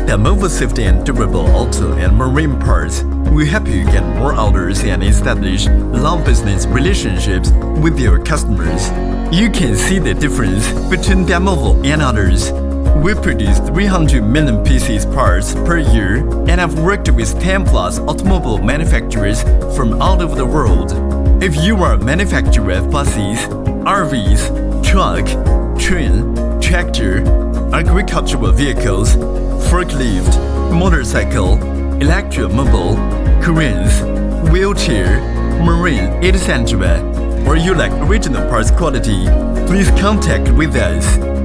Damavo safety and durable auto and marine parts will help you get more orders and establish long business relationships with your customers. You can see the difference between Damavo and others. We produce 300 million pieces parts per year and have worked with 10 plus automobile manufacturers from all over the world. If you are a manufacturer of buses, RVs, truck, train, tractor, agricultural vehicles, forklift, motorcycle, electromobile, cranes, wheelchair, marine, etc., or you like original parts quality, please contact with us.